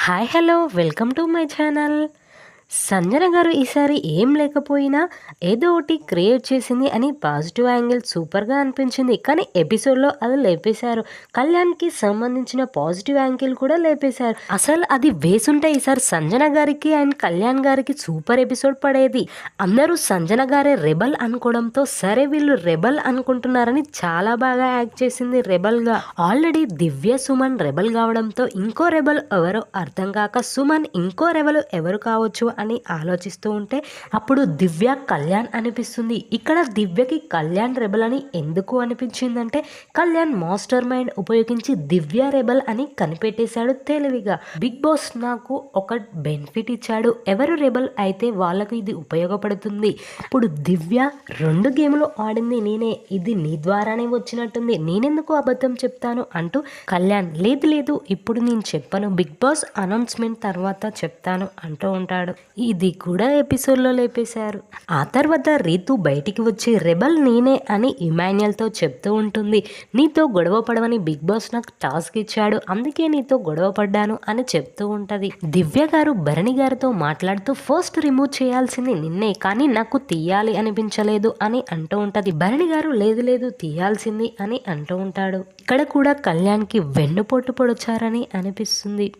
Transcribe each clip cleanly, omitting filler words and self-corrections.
Hi hello welcome to my channel. Sanjana గారు ఈసారి ఏం లేకపోయినా ఏదో ఒకటి క్రియేట్ చేసింది అని పాజిటివ్ యాంగిల్ సూపర్గా అనిపించింది. కానీ ఎపిసోడ్లో అది లేపేశారు. కళ్యాణ్కి సంబంధించిన పాజిటివ్ యాంగిల్ కూడా లేపేశారు. అసలు అది వేసుంటే ఈసారి సంజన గారికి అండ్ కళ్యాణ్ గారికి సూపర్ ఎపిసోడ్ పడేది. అందరూ సంజన గారే రెబల్ అనుకోవడంతో సరే వీళ్ళు రెబల్ అనుకుంటున్నారని చాలా బాగా యాక్ట్ చేసింది రెబల్గా. ఆల్రెడీ దివ్య సుమన్ రెబల్ కావడంతో ఇంకో రెబల్ ఎవరో అర్థం కాక సుమన్ ఇంకో రెబల్ ఎవరు కావచ్చు అని ఆలోచిస్తూ ఉంటే అప్పుడు దివ్య కళ్యాణ్ అనిపిస్తుంది. ఇక్కడ దివ్యకి కళ్యాణ్ రెబల్ అని ఎందుకు అనిపించిందంటే కళ్యాణ్ మాస్టర్ మైండ్ ఉపయోగించి దివ్య రెబల్ అని కనిపెట్టేశాడు తెలివిగా. బిగ్ బాస్ నాకు ఒక బెనిఫిట్ ఇచ్చాడు, ఎవరు రెబల్ అయితే వాళ్ళకు ఇది ఉపయోగపడుతుంది. ఇప్పుడు దివ్య 2 గేమ్లు ఆడింది నేనే, ఇది నీ ద్వారానే వచ్చినట్టుంది, నేనెందుకు అబద్ధం చెప్తాను అంటూ కళ్యాణ్ లేదు లేదు ఇప్పుడు నేను చెప్పను, బిగ్ బాస్ అనౌన్స్మెంట్ తర్వాత చెప్తాను అంటూ ఉంటాడు. ఇది కూడా ఎపిసోడ్లో లేపేశారు. ఆ తర్వాత రీతు బయటికి వచ్చి రెబల్ నేనే అని ఇమాన్యుయల్తో చెప్తూ ఉంటుంది. నీతో గొడవ పడవని బిగ్ బాస్ నాకు టాస్క్ ఇచ్చాడు, అందుకే నీతో గొడవ పడ్డాను అని చెప్తూ ఉంటది. దివ్య గారు భరణి గారితో మాట్లాడుతూ ఫస్ట్ రిమూవ్ చేయాల్సింది నిన్నే కానీ నాకు తీయాలి అనిపించలేదు అని అంటూ ఉంటది. భరణి గారు లేదు లేదు తీయాల్సింది అని అంటూ ఉంటాడు. ఇక్కడ కూడా కళ్యాణ్కి వెన్నుపోటు పొడిచారని అనిపిస్తుంది.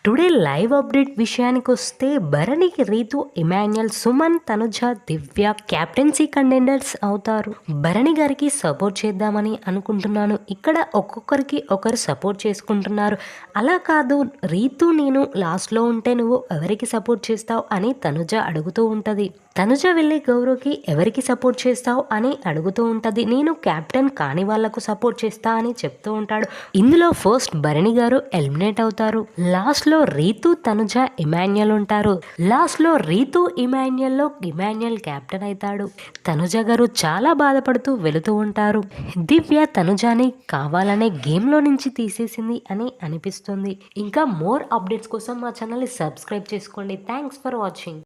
టుడే లైవ్ అప్డేట్ విషయానికి వస్తే భరణికి రీతు, ఇమాన్యుయల్, సుమన్, తనుజ, దివ్య క్యాప్టెన్సీ కంటెండర్స్ అవుతారు. భరణి గారికి సపోర్ట్ చేద్దామని అనుకుంటున్నాను. ఇక్కడ ఒక్కొక్కరికి ఒకరు సపోర్ట్ చేసుకుంటున్నారు. అలా కాదు రీతు నేను లాస్ట్లో ఉంటే నువ్వు ఎవరికి సపోర్ట్ చేస్తావు అని తనుజ అడుగుతూ ఉంటుంది. తనుజ వెళ్ళి గౌరవ్కి ఎవరికి సపోర్ట్ చేస్తావు అని అడుగుతూ ఉంటుంది. నేను క్యాప్టెన్ కాని వాళ్లకు సపోర్ట్ చేస్తా అని చెప్తూ ఉంటాడు. ఇందులో ఫస్ట్ భరణి గారు ఎలిమినేట్ అవుతారు. లాస్ట్లో రీతు, తనుజ, ఇమాన్యుయల్ ఉంటారు. లాస్ట్లో రీతు ఇమాన్యుయల్లో ఇమాన్యుయల్ క్యాప్టెన్ అవుతాడు. తనుజ గారు చాలా బాధపడుతూ వెళుతూ ఉంటారు. దివ్య తనుజాని కావాలనే గేమ్లో నుంచి తీసేసింది అని అనిపిస్తుంది. ఇంకా మోర్ అప్డేట్స్ కోసం మా ఛానల్ని సబ్స్క్రైబ్ చేసుకోండి. Thanks for watching.